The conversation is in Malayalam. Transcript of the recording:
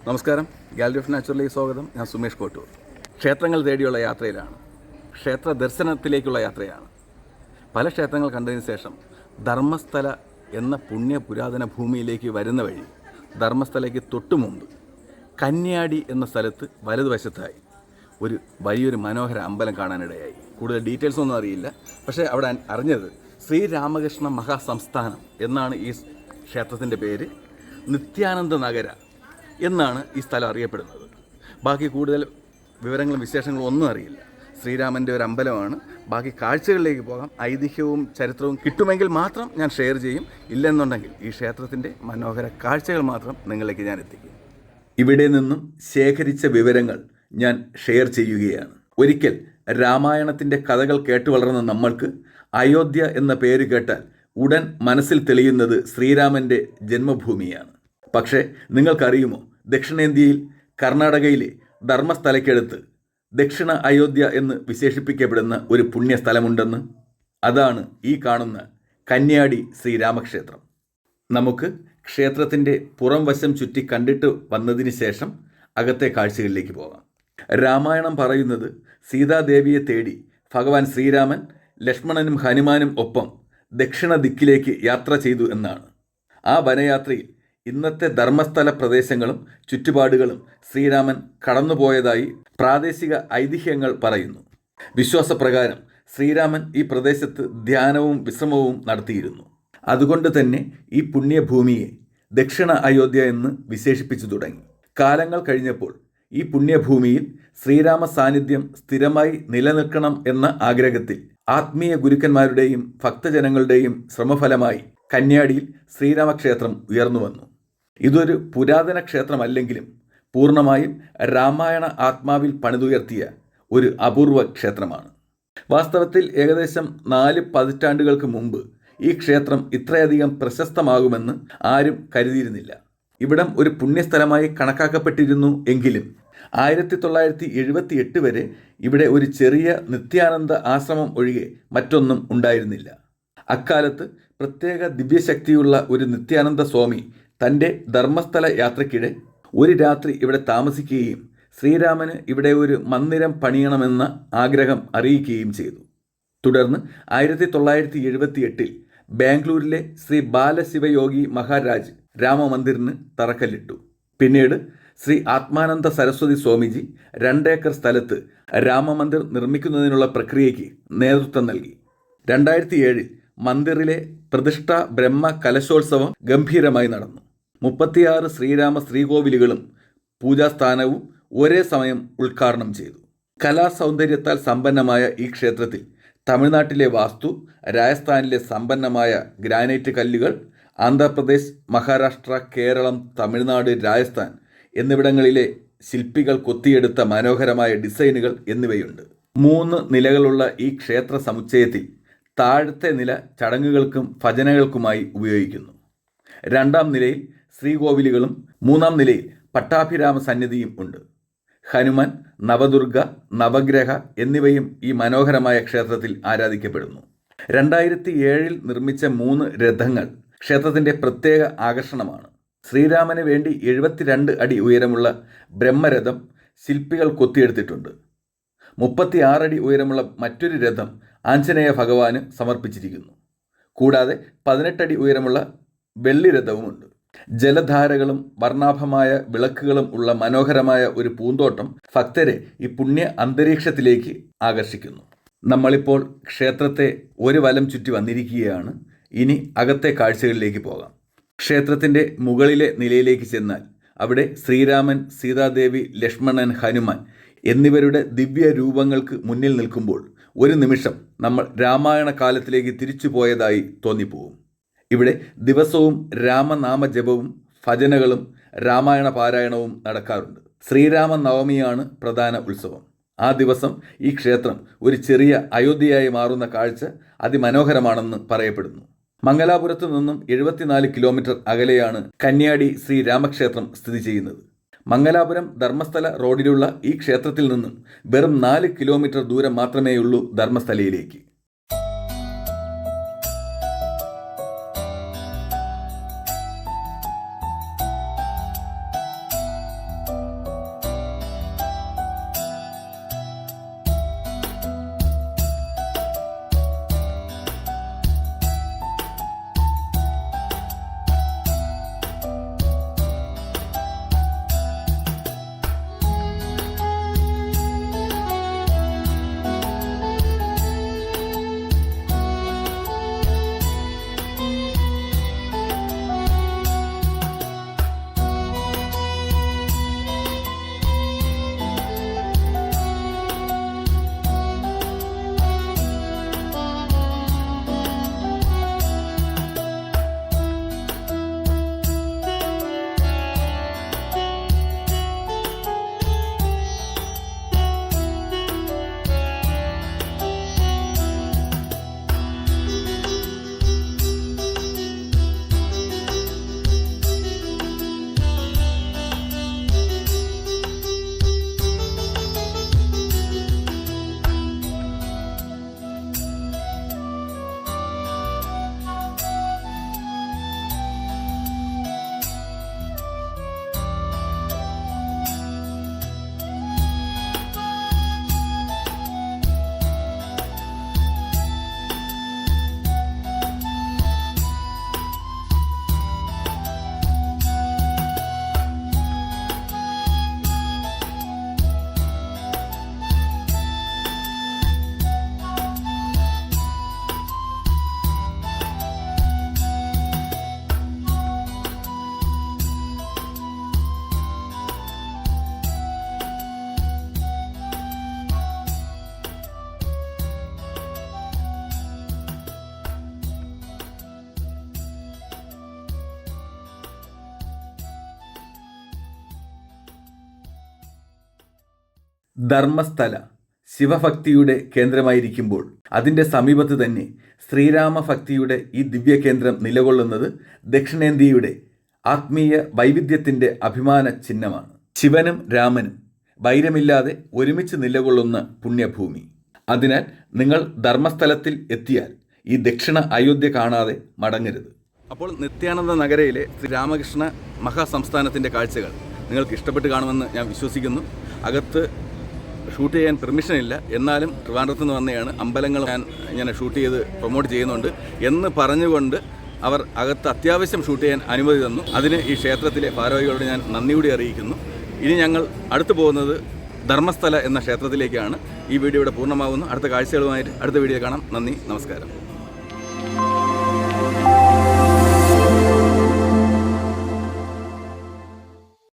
നമസ്കാരം. ഗാലറി ഓഫ് നാച്ചുറലിലേക്ക് സ്വാഗതം. ഞാൻ സുമേഷ് കോട്ടൂർ. ക്ഷേത്രങ്ങൾ തേടിയുള്ള യാത്രയിലാണ്. ക്ഷേത്ര ദർശനത്തിലേക്കുള്ള യാത്രയാണ്. പല ക്ഷേത്രങ്ങൾ കണ്ടതിന് ശേഷം ധർമ്മസ്ഥല എന്ന പുണ്യ പുരാതന ഭൂമിയിലേക്ക് വരുന്ന വഴി ധർമ്മസ്ഥലയ്ക്ക് തൊട്ടു മുമ്പ് കന്യാടി എന്ന സ്ഥലത്ത് വലതുവശത്തായി ഒരു വലിയൊരു മനോഹര അമ്പലം കാണാനിടയായി. കൂടുതൽ ഡീറ്റെയിൽസ് ഒന്നും അറിയില്ല. പക്ഷേ അവിടെ അറിഞ്ഞത് ശ്രീരാമകൃഷ്ണ മഹാസംസ്ഥാനം എന്നാണ് ഈ ക്ഷേത്രത്തിൻ്റെ പേര്. നിത്യാനന്ദ നഗര എന്നാണ് ഈ സ്ഥലം അറിയപ്പെടുന്നത്. ബാക്കി കൂടുതൽ വിവരങ്ങളും വിശേഷങ്ങളും ഒന്നും അറിയില്ല. ശ്രീരാമൻ്റെ ഒരു അമ്പലമാണ്. ബാക്കി കാഴ്ചകളിലേക്ക് പോകാം. ഐതിഹ്യവും ചരിത്രവും കിട്ടുമെങ്കിൽ മാത്രം ഞാൻ ഷെയർ ചെയ്യും. ഇല്ലെന്നുണ്ടെങ്കിൽ ഈ ക്ഷേത്രത്തിൻ്റെ മനോഹര കാഴ്ചകൾ മാത്രം നിങ്ങളിലേക്ക് ഞാൻ എത്തിക്കും. ഇവിടെ നിന്നും ശേഖരിച്ച വിവരങ്ങൾ ഞാൻ ഷെയർ ചെയ്യുകയാണ്. ഒരിക്കൽ രാമായണത്തിൻ്റെ കഥകൾ കേട്ടു വളർന്ന നമ്മൾക്ക് അയോധ്യ എന്ന പേര് കേട്ടാൽ ഉടൻ മനസ്സിൽ തെളിയുന്നത് ശ്രീരാമൻ്റെ ജന്മഭൂമിയാണ്. പക്ഷേ നിങ്ങൾക്കറിയുമോ, ദക്ഷിണേന്ത്യയിൽ കർണാടകയിലെ ധർമ്മസ്ഥലയ്ക്കടുത്ത് ദക്ഷിണ അയോധ്യ എന്ന് വിശേഷിപ്പിക്കപ്പെടുന്ന ഒരു പുണ്യസ്ഥലമുണ്ടെന്ന്? അതാണ് ഈ കാണുന്ന കന്യാടി ശ്രീരാമക്ഷേത്രം. നമുക്ക് ക്ഷേത്രത്തിൻ്റെ പുറം വശം ചുറ്റി കണ്ടിട്ട് വന്നതിന് ശേഷം അകത്തെ കാഴ്ചകളിലേക്ക് പോകാം. രാമായണം പറയുന്നത് സീതാദേവിയെ തേടി ഭഗവാൻ ശ്രീരാമൻ ലക്ഷ്മണനും ഹനുമാനും ഒപ്പം ദക്ഷിണ ദിക്കിലേക്ക് യാത്ര ചെയ്തു എന്നാണ്. ആ വനയാത്രയിൽ ഇന്നത്തെ ധർമ്മസ്ഥല പ്രദേശങ്ങളും ചുറ്റുപാടുകളും ശ്രീരാമൻ കടന്നുപോയതായി പ്രാദേശിക ഐതിഹ്യങ്ങൾ പറയുന്നു. വിശ്വാസപ്രകാരം ശ്രീരാമൻ ഈ പ്രദേശത്ത് ധ്യാനവും വിശ്രമവും നടത്തിയിരുന്നു. അതുകൊണ്ട് തന്നെ ഈ പുണ്യഭൂമിയെ ദക്ഷിണ അയോധ്യ എന്ന് വിശേഷിപ്പിച്ചു തുടങ്ങി. കാലങ്ങൾ കഴിഞ്ഞപ്പോൾ ഈ പുണ്യഭൂമിയിൽ ശ്രീരാമ സാന്നിധ്യം സ്ഥിരമായി നിലനിൽക്കണം എന്ന ആഗ്രഹത്തിൽ ആത്മീയ ഗുരുക്കന്മാരുടെയും ഭക്തജനങ്ങളുടെയും ശ്രമഫലമായി കന്യാടിയിൽ ശ്രീരാമക്ഷേത്രം ഉയർന്നു വന്നു. ഇതൊരു പുരാതന ക്ഷേത്രമല്ലെങ്കിലും പൂർണ്ണമായും രാമായണ ആത്മാവിൽ പണിതുയർത്തിയ ഒരു അപൂർവ ക്ഷേത്രമാണ്. വാസ്തവത്തിൽ ഏകദേശം 4 പതിറ്റാണ്ടുകൾക്ക് മുമ്പ് ഈ ക്ഷേത്രം ഇത്രയധികം പ്രശസ്തമാകുമെന്ന് ആരും കരുതിയിരുന്നില്ല. ഇവിടം ഒരു പുണ്യസ്ഥലമായി കണക്കാക്കപ്പെട്ടിരുന്നു എങ്കിലും 1978 വരെ ഇവിടെ ഒരു ചെറിയ നിത്യാനന്ദ ആശ്രമം ഒഴികെ മറ്റൊന്നും ഉണ്ടായിരുന്നില്ല. അക്കാലത്ത് പ്രത്യേക ദിവ്യശക്തിയുള്ള ഒരു നിത്യാനന്ദ സ്വാമി തൻ്റെ ധർമ്മസ്ഥല യാത്രയ്ക്കിടെ ഒരു രാത്രി ഇവിടെ താമസിക്കുകയും ശ്രീരാമന് ഇവിടെ ഒരു മന്ദിരം പണിയണമെന്ന ആഗ്രഹം അറിയിക്കുകയും ചെയ്തു. തുടർന്ന് 1978 ബാംഗ്ലൂരിലെ ശ്രീ ബാലശിവയോഗി മഹാരാജ് രാമമന്ദിറിന് തറക്കല്ലിട്ടു. പിന്നീട് ശ്രീ ആത്മാനന്ദ സരസ്വതി സ്വാമിജി 2 ഏക്കർ സ്ഥലത്ത് രാമമന്ദിർ നിർമ്മിക്കുന്നതിനുള്ള പ്രക്രിയയ്ക്ക് നേതൃത്വം നൽകി. 2007 മന്ദിറിലെ പ്രതിഷ്ഠാ ബ്രഹ്മ കലശോത്സവം ഗംഭീരമായി നടന്നു. 36 ശ്രീരാമ ശ്രീകോവിലുകളും പൂജാസ്ഥാനവും ഒരേ സമയം ഉദ്ഘാടനം ചെയ്തു. കലാസൗന്ദര്യത്താൽ സമ്പന്നമായ ഈ ക്ഷേത്രത്തിൽ തമിഴ്നാട്ടിലെ വാസ്തു, രാജസ്ഥാനിലെ സമ്പന്നമായ ഗ്രാനൈറ്റ് കല്ലുകൾ, ആന്ധ്രാപ്രദേശ്, മഹാരാഷ്ട്ര, കേരളം, തമിഴ്നാട്, രാജസ്ഥാൻ എന്നിവിടങ്ങളിലെ ശില്പികൾ കൊത്തിയെടുത്ത മനോഹരമായ ഡിസൈനുകൾ എന്നിവയുണ്ട്. 3 നിലകളുള്ള ഈ ക്ഷേത്ര സമുച്ചയത്തിൽ താഴത്തെ നില ചടങ്ങുകൾക്കും ഭജനകൾക്കുമായി ഉപയോഗിക്കുന്നു. 2ാം നിലയിൽ ശ്രീകോവിലുകളും 3ാം നിലയിൽ പട്ടാഭിരാമ സന്നിധിയും ഉണ്ട്. ഹനുമാൻ, നവദുർഗ, നവഗ്രഹ എന്നിവയും ഈ മനോഹരമായ ക്ഷേത്രത്തിൽ ആരാധിക്കപ്പെടുന്നു. 2007 നിർമ്മിച്ച 3 രഥങ്ങൾ ക്ഷേത്രത്തിൻ്റെ പ്രത്യേക ആകർഷണമാണ്. ശ്രീരാമന് വേണ്ടി 72 അടി ഉയരമുള്ള ബ്രഹ്മരഥം ശില്പികൾ കൊത്തിയെടുത്തിട്ടുണ്ട്. 36 അടി ഉയരമുള്ള മറ്റൊരു രഥം ആഞ്ജനേയ ഭഗവാന് സമർപ്പിച്ചിരിക്കുന്നു. കൂടാതെ 18 അടി ഉയരമുള്ള വെള്ളിരഥവുമുണ്ട്. ജലധാരകളും വർണ്ണാഭമായ വിളക്കുകളും ഉള്ള മനോഹരമായ ഒരു പൂന്തോട്ടം ഭക്തരെ ഈ പുണ്യ അന്തരീക്ഷത്തിലേക്ക് ആകർഷിക്കുന്നു. നമ്മളിപ്പോൾ ക്ഷേത്രത്തെ ഒരു വലം ചുറ്റി വന്നിരിക്കുകയാണ്. ഇനി അകത്തെ കാഴ്ചകളിലേക്ക് പോകാം. ക്ഷേത്രത്തിൻ്റെ മുകളിലെ നിലയിലേക്ക് ചെന്നാൽ അവിടെ ശ്രീരാമൻ, സീതാദേവി, ലക്ഷ്മണൻ, ഹനുമാൻ എന്നിവരുടെ ദിവ്യ രൂപങ്ങൾക്ക് മുന്നിൽ നിൽക്കുമ്പോൾ ഒരു നിമിഷം നമ്മൾ രാമായണ കാലത്തിലേക്ക് തിരിച്ചു പോയതായി തോന്നിപ്പോകും. ഇവിടെ ദിവസവും രാമനാമജപവും ഭജനകളും രാമായണ പാരായണവും നടക്കാറുണ്ട്. ശ്രീരാമ നവമിയാണ് പ്രധാന ഉത്സവം. ആ ദിവസം ഈ ക്ഷേത്രം ഒരു ചെറിയ അയോധ്യയായി മാറുന്ന കാഴ്ച അതിമനോഹരമാണെന്ന് പറയപ്പെടുന്നു. മംഗലാപുരത്തു നിന്നും 74 കിലോമീറ്റർ അകലെയാണ് കന്യാടി ശ്രീരാമക്ഷേത്രം സ്ഥിതി ചെയ്യുന്നത്. മംഗലാപുരം ധർമ്മസ്ഥല റോഡിലുള്ള ഈ ക്ഷേത്രത്തിൽ നിന്നും വെറും 4 കിലോമീറ്റർ ദൂരം മാത്രമേയുള്ളൂ ധർമ്മസ്ഥലയിലേക്ക്. ധർമ്മസ്ഥല ശിവഭക്തിയുടെ കേന്ദ്രമായിരിക്കുമ്പോൾ അതിൻ്റെ സമീപത്ത് തന്നെ ശ്രീരാമഭക്തിയുടെ ഈ ദിവ്യകേന്ദ്രം നിലകൊള്ളുന്നത് ദക്ഷിണേന്ത്യയുടെ ആത്മീയ വൈവിധ്യത്തിൻ്റെ അഭിമാന ചിഹ്നമാണ്. ശിവനും രാമനും വൈരമില്ലാതെ ഒരുമിച്ച് നിലകൊള്ളുന്ന പുണ്യഭൂമി. അതിനാൽ നിങ്ങൾ ധർമ്മസ്ഥലത്തിൽ എത്തിയാൽ ഈ ദക്ഷിണ അയോധ്യ കാണാതെ മടങ്ങരുത്. അപ്പോൾ നിത്യാനന്ദ നഗരയിലെ ശ്രീ രാമകൃഷ്ണ മഹാസംസ്ഥാനത്തിൻ്റെ കാഴ്ചകൾ നിങ്ങൾക്ക് ഇഷ്ടപ്പെട്ട് കാണുമെന്ന് ഞാൻ വിശ്വസിക്കുന്നു. അകത്ത് ഷൂട്ട് ചെയ്യാൻ പെർമിഷൻ ഇല്ല, എന്നാലും ട്രിവാൻഡ്രത്ത് നിന്ന് വന്നെയാണ്, അമ്പലങ്ങൾ ഞാൻ ഇങ്ങനെ ഷൂട്ട് ചെയ്ത് പ്രൊമോട്ട് ചെയ്യുന്നുണ്ട് എന്ന് പറഞ്ഞുകൊണ്ട് അവർ അകത്ത് അത്യാവശ്യം ഷൂട്ട് ചെയ്യാൻ അനുമതി തന്നു. അതിന് ഈ ക്ഷേത്രത്തിലെ ഭാരവാഹികളോട് ഞാൻ നന്ദി കൂടി അറിയിക്കുന്നു. ഇനി ഞങ്ങൾ അടുത്ത് പോകുന്നത് ധർമ്മസ്ഥല എന്ന ക്ഷേത്രത്തിലേക്കാണ്. ഈ വീഡിയോ ഇവിടെ പൂർണ്ണമാകുന്നു. അടുത്ത കാഴ്ചകളുമായിട്ട് അടുത്ത വീഡിയോ കാണാം. നന്ദി, നമസ്കാരം.